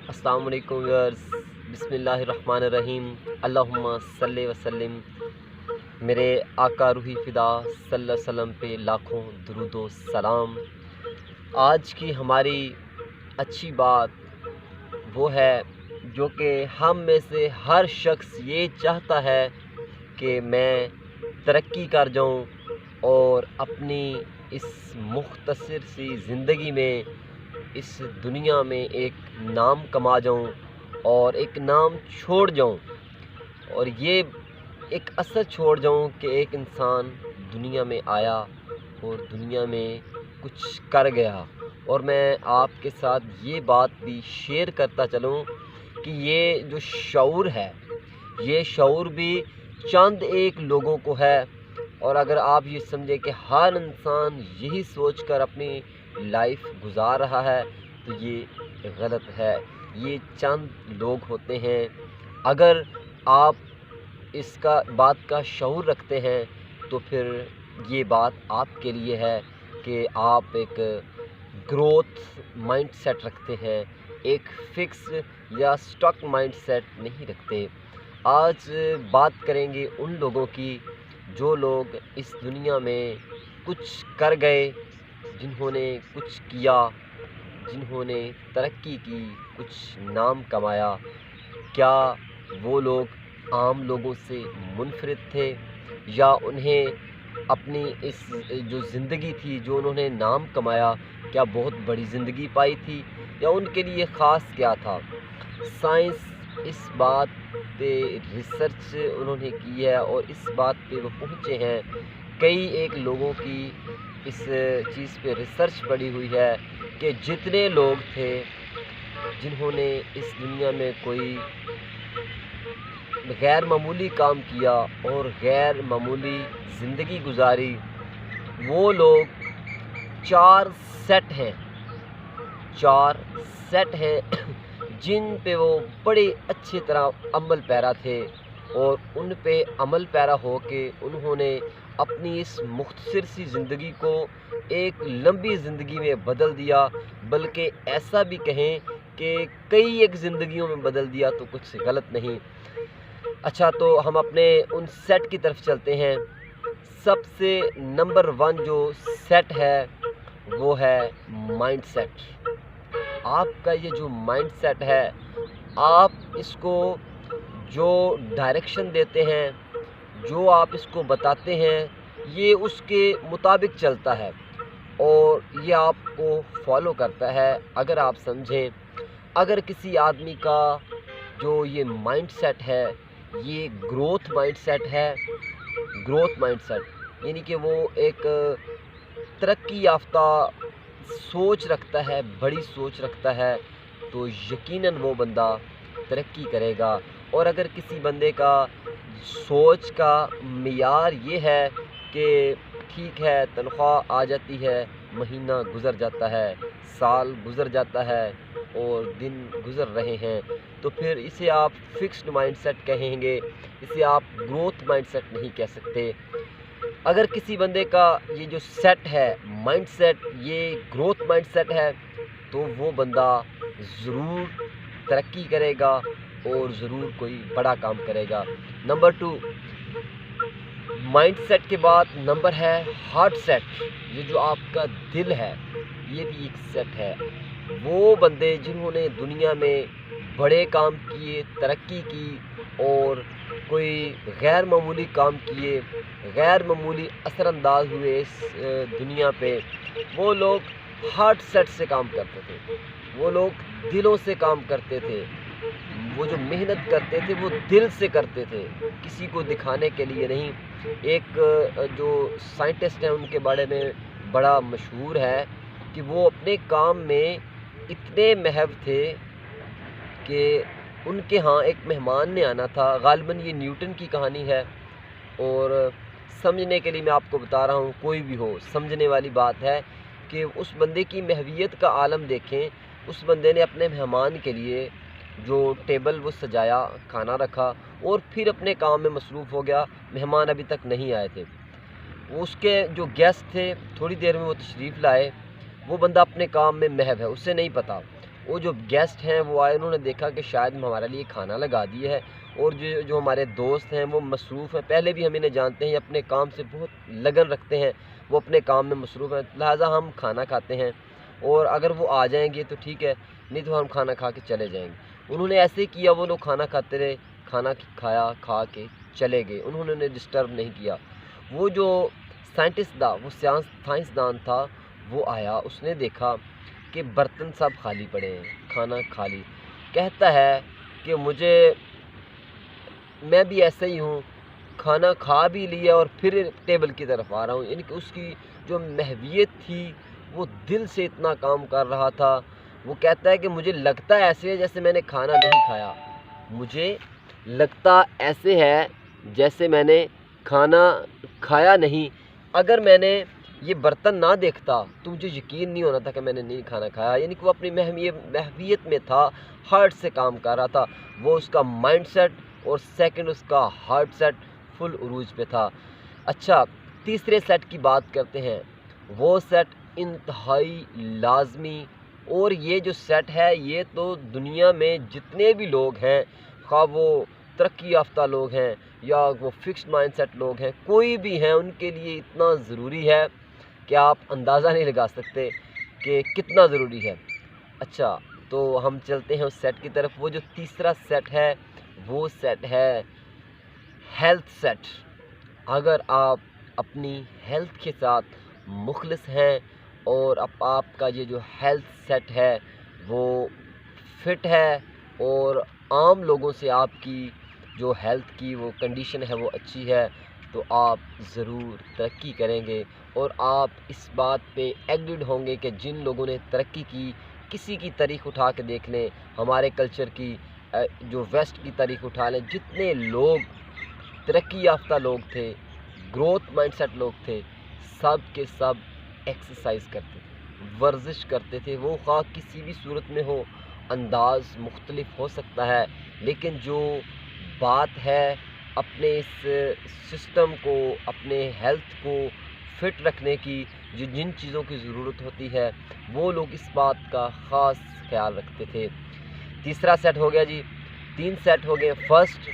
अस्सलाम वालेकुम व्यूअर्स, बिस्मिल्लाहिर्रहमानिर्रहीम, अल्लाहुम्मा सल्ले वसल्लिम। मेरे आका रूही फ़िदा सल्लल्लाहु अलैहि वसल्लम पे लाखों दुरूद व सलाम। आज की हमारी अच्छी बात वो है जो कि हम में से हर शख्स ये चाहता है कि मैं तरक्की कर जाऊं और अपनी इस मुख्तसर सी ज़िंदगी में इस दुनिया में एक नाम कमा जाऊं और एक नाम छोड़ जाऊं, और ये एक असर छोड़ जाऊं कि एक इंसान दुनिया में आया और दुनिया में कुछ कर गया। और मैं आपके साथ ये बात भी शेयर करता चलूं कि ये जो शऊर है, ये शऊर भी चंद एक लोगों को है। और अगर आप ये समझें कि हर इंसान यही सोचकर अपनी लाइफ गुजार रहा है तो ये गलत है। ये चंद लोग होते हैं। अगर आप इसका बात का शऊर रखते हैं तो फिर ये बात आपके लिए है कि आप एक ग्रोथ माइंडसेट रखते हैं, एक फिक्स या स्टॉक माइंडसेट नहीं रखते। आज बात करेंगे उन लोगों की जो लोग इस दुनिया में कुछ कर गए, जिन्होंने कुछ किया, जिन्होंने तरक्की की, कुछ नाम कमाया। क्या वो लोग आम लोगों से मुनफरिद थे, या उन्हें अपनी इस जो ज़िंदगी थी, जो उन्होंने नाम कमाया, क्या बहुत बड़ी ज़िंदगी पाई थी, या उनके लिए ख़ास क्या था? साइंस इस बात पे रिसर्च उन्होंने की है और इस बात पे वो पहुँचे हैं। कई एक लोगों की इस चीज़ पे रिसर्च पड़ी हुई है कि जितने लोग थे जिन्होंने इस दुनिया में कोई गैर मामूली काम किया और गैर मामूली ज़िंदगी गुजारी, वो लोग 4 सेट हैं, 4 सेट हैं जिन पे वो बड़े अच्छी तरह अमल पैरा थे। और उन पे अमल पैरा हो के उन्होंने अपनी इस मुख्तसर सी ज़िंदगी को एक लंबी ज़िंदगी में बदल दिया, बल्कि ऐसा भी कहें कि कई एक ज़िंदगियों में बदल दिया तो कुछ गलत नहीं। अच्छा, तो हम अपने उन सेट की तरफ चलते हैं। सबसे नंबर 1 जो सेट है वो है माइंडसेट। आपका ये जो माइंडसेट है, आप इसको जो डायरेक्शन देते हैं, जो आप इसको बताते हैं, ये उसके मुताबिक चलता है और ये आपको फॉलो करता है। अगर आप समझें, अगर किसी आदमी का जो ये माइंडसेट है, ये ग्रोथ माइंडसेट है, ग्रोथ माइंडसेट यानी कि वो एक तरक्की याफ्ता सोच रखता है, बड़ी सोच रखता है, तो यकीनन वो बंदा तरक्की करेगा। और अगर किसी बंदे का सोच का मियार ये है कि ठीक है, तनख्वाह आ जाती है, महीना गुज़र जाता है, साल गुज़र जाता है और दिन गुज़र रहे हैं, तो फिर इसे आप फिक्स्ड माइंडसेट कहेंगे, इसे आप ग्रोथ माइंडसेट नहीं कह सकते। अगर किसी बंदे का ये जो सेट है माइंडसेट, ये ग्रोथ माइंडसेट है, तो वो बंदा ज़रूर तरक्की करेगा और ज़रूर कोई बड़ा काम करेगा। नंबर 2 माइंडसेट के बाद नंबर है हार्ट सेट। ये जो आपका दिल है, ये भी एक सेट है। वो बंदे जिन्होंने दुनिया में बड़े काम किए, तरक्की की और कोई गैर मामूली काम किए, गैर मामूली असरअंदाज हुए इस दुनिया पे, वो लोग हार्ट सेट से काम करते थे, वो लोग दिलों से काम करते थे। वो जो मेहनत करते थे वो दिल से करते थे, किसी को दिखाने के लिए नहीं। एक जो साइंटिस्ट हैं उनके बारे में बड़ा मशहूर है कि वो अपने काम में इतने महव थे कि उनके यहाँ एक मेहमान ने आना था। गालिबन ये न्यूटन की कहानी है और समझने के लिए मैं आपको बता रहा हूँ, कोई भी हो समझने वाली बात है कि उस बंदे की महवियत का आलम देखें। उस बंदे ने अपने मेहमान के लिए जो टेबल वो सजाया, खाना रखा और फिर अपने काम में मसरूफ़ हो गया। मेहमान अभी तक नहीं आए थे, उसके जो गेस्ट थे थोड़ी देर में वो तशरीफ़ लाए। वो बंदा अपने काम में महव है, उसे नहीं पता। وہ جو گیسٹ ہیں وہ آئے، انہوں نے دیکھا کہ شاید ہمارے لیے کھانا لگا دیا ہے، اور جو ہمارے دوست ہیں وہ مصروف ہیں، پہلے بھی ہم انہیں جانتے ہیں، اپنے کام سے بہت لگن رکھتے ہیں، وہ اپنے کام میں مصروف ہیں، لہٰذا ہم کھانا کھاتے ہیں، اور اگر وہ آ جائیں گے تو ٹھیک ہے، نہیں تو ہم کھانا کھا کے چلے جائیں گے۔ انہوں نے ایسے کیا، وہ لوگ کھانا کھاتے رہے، کھانا کھایا، کھا کے چلے گئے، انہوں نے ڈسٹرب نہیں کیا۔ وہ جو سائنٹسٹ تھا، وہ سائنسدان تھا، وہ آیا، اس نے دیکھا کہ برتن سب خالی پڑے ہیں، کھانا خالی، کہتا ہے کہ میں بھی ایسا ہی ہوں، کھانا کھا بھی لیا اور پھر ٹیبل کی طرف آ رہا ہوں، یعنی کہ اس کی جو محویت تھی وہ دل سے اتنا کام کر رہا تھا۔ وہ کہتا ہے کہ مجھے لگتا ایسے ہے جیسے میں نے کھانا نہیں کھایا، مجھے لگتا ایسے ہے جیسے میں نے کھانا کھایا نہیں، اگر میں نے یہ برتن نہ دیکھتا تو مجھے یقین نہیں ہونا تھا کہ میں نے نہیں کھانا کھایا، یعنی کہ وہ اپنی محویت میں تھا، ہارٹ سے کام کر رہا تھا، وہ اس کا مائنڈ سیٹ اور سیکنڈ اس کا ہارٹ سیٹ فل عروج پہ تھا۔ اچھا، تیسرے سیٹ کی بات کرتے ہیں، وہ سیٹ انتہائی لازمی، اور یہ جو سیٹ ہے یہ تو دنیا میں جتنے بھی لوگ ہیں، خواہ وہ ترقی یافتہ لوگ ہیں یا وہ فکسڈ مائنڈ سیٹ لوگ ہیں، کوئی بھی ہیں، ان کے لیے اتنا ضروری ہے کہ آپ اندازہ نہیں لگا سکتے کہ کتنا ضروری ہے۔ اچھا، تو ہم چلتے ہیں اس سیٹ کی طرف۔ وہ جو تیسرا سیٹ ہے وہ سیٹ ہے ہیلتھ سیٹ۔ اگر آپ اپنی ہیلتھ کے ساتھ مخلص ہیں اور اب آپ کا یہ جو ہیلتھ سیٹ ہے وہ فٹ ہے، اور عام لوگوں سے آپ کی جو ہیلتھ کی وہ کنڈیشن ہے وہ اچھی ہے، تو آپ ضرور ترقی کریں گے، اور آپ اس بات پہ ایگریڈ ہوں گے کہ جن لوگوں نے ترقی کی، کسی کی تاریخ اٹھا کے دیکھ لیں، ہمارے کلچر کی، جو ویسٹ کی تاریخ اٹھا لیں، جتنے لوگ ترقی یافتہ لوگ تھے، گروتھ مائنڈ سیٹ لوگ تھے، سب کے سب ایکسرسائز کرتے تھے، ورزش کرتے تھے، وہ خواہ کسی بھی صورت میں ہو، انداز مختلف ہو سکتا ہے، لیکن جو بات ہے اپنے اس سسٹم کو، اپنے ہیلتھ کو فٹ رکھنے کی، جن چیزوں کی ضرورت ہوتی ہے وہ لوگ اس بات کا خاص خیال رکھتے تھے۔ تیسرا سیٹ ہو گیا جی، 3 سیٹ ہو گئے۔ فرسٹ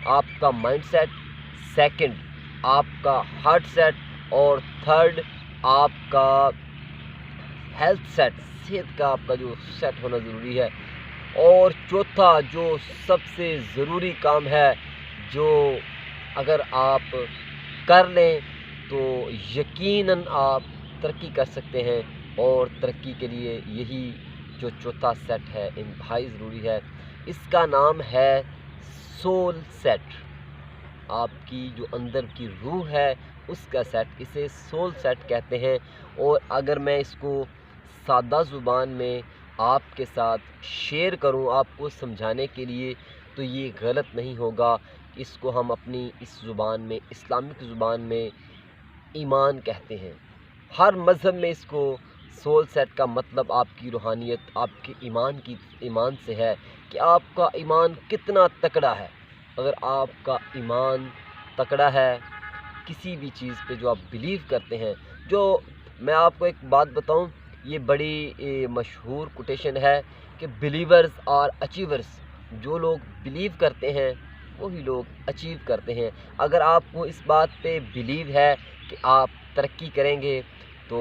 آپ کا مائنڈ سیٹ، سیکنڈ آپ کا ہارٹ سیٹ، اور تھرڈ آپ کا ہیلتھ سیٹ، صحت کا آپ کا جو سیٹ ہونا ضروری ہے، اور چوتھا جو سب سے ضروری کام ہے، جو اگر آپ کر لیں تو یقیناً آپ ترقی کر سکتے ہیں، اور ترقی کے لیے یہی جو چوتھا سیٹ ہے انتہائی ضروری ہے، اس کا نام ہے سول سیٹ۔ آپ کی جو اندر کی روح ہے اس کا سیٹ، اسے سول سیٹ کہتے ہیں۔ اور اگر میں اس کو سادہ زبان میں آپ کے ساتھ شیئر کروں آپ کو سمجھانے کے لیے، تو یہ غلط نہیں ہوگا، اس کو ہم اپنی اس زبان میں، اسلامک زبان میں ایمان کہتے ہیں۔ ہر مذہب میں اس کو سول سیٹ کا مطلب آپ کی روحانیت، آپ کے ایمان سے ہے کہ آپ کا ایمان کتنا تکڑا ہے۔ اگر آپ کا ایمان تکڑا ہے کسی بھی چیز پہ جو آپ بلیو کرتے ہیں، جو میں آپ کو ایک بات بتاؤں، یہ بڑی مشہور کوٹیشن ہے کہ بلیورز آر اچیورز، جو لوگ بلیو کرتے ہیں وہی لوگ اچیو کرتے ہیں۔ اگر آپ کو اس بات پہ بلیو ہے کہ آپ ترقی کریں گے تو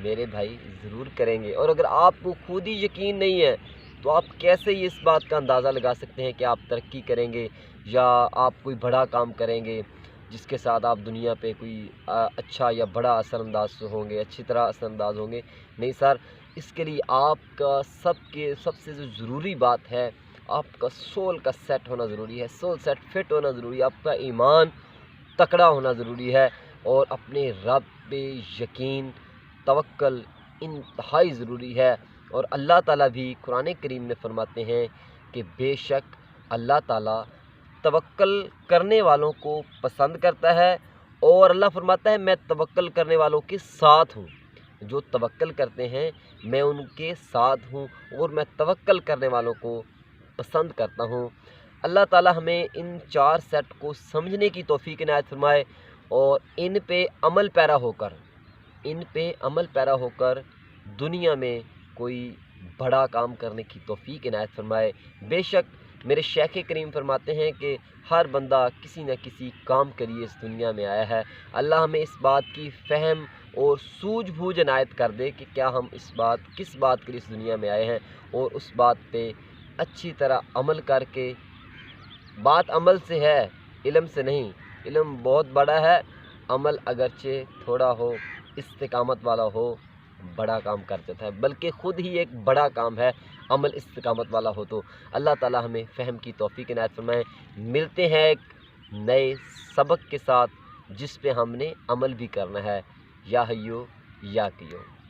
میرے بھائی ضرور کریں گے، اور اگر آپ کو خود ہی یقین نہیں ہے تو آپ کیسے ہی اس بات کا اندازہ لگا سکتے ہیں کہ آپ ترقی کریں گے یا آپ کوئی بڑا کام کریں گے جس کے ساتھ آپ دنیا پہ کوئی اچھا یا بڑا اثر انداز ہوں گے، اچھی طرح اثر انداز ہوں گے؟ نہیں سر، اس کے لیے آپ کا سب سے جو ضروری بات ہے، آپ کا سول کا سیٹ ہونا ضروری ہے، سول سیٹ فٹ ہونا ضروری ہے، آپ کا ایمان تکڑا ہونا ضروری ہے، اور اپنے رب پہ یقین، توکل انتہائی ضروری ہے۔ اور اللہ تعالیٰ بھی قرآن کریم میں فرماتے ہیں کہ بے شک اللہ تعالیٰ توکل کرنے والوں کو پسند کرتا ہے، اور اللہ فرماتا ہے میں توکل کرنے والوں کے ساتھ ہوں، جو توکل کرتے ہیں میں ان کے ساتھ ہوں، اور میں توکل کرنے والوں کو پسند کرتا ہوں۔ اللہ تعالیٰ ہمیں ان 4 سیٹ کو سمجھنے کی توفیق عنایت فرمائے، اور ان پہ عمل پیرا ہو کر دنیا میں کوئی बड़ा काम करने की तौफीक इनायत फरमाए। बेशक मेरे शेख करीम फरमाते हैं कि हर बंदा किसी न किसी काम के लिए इस दुनिया में आया है। अल्लाह हमें इस बात की फ़हम और सूझबूझ इनायत कर दे कि क्या हम किस बात के लिए इस दुनिया में आए हैं, और उस बात पे अच्छी तरह अमल करके, बात अमल से है, इल्म से नहीं। इल्म बहुत बड़ा है, अमल अगरचे थोड़ा हो, इस्तिकामत वाला हो, बड़ा काम कर देता है, बल्कि ख़ुद ही एक बड़ा काम है अमल इस्तिकामत वाला हो। तो अल्लाह ताला हमें फ़हम की तौफ़ीक इनायत फरमाए। मिलते हैं एक नए सबक के साथ जिस पे हमने अमल भी करना है। या हय्यो या क़य्यूम।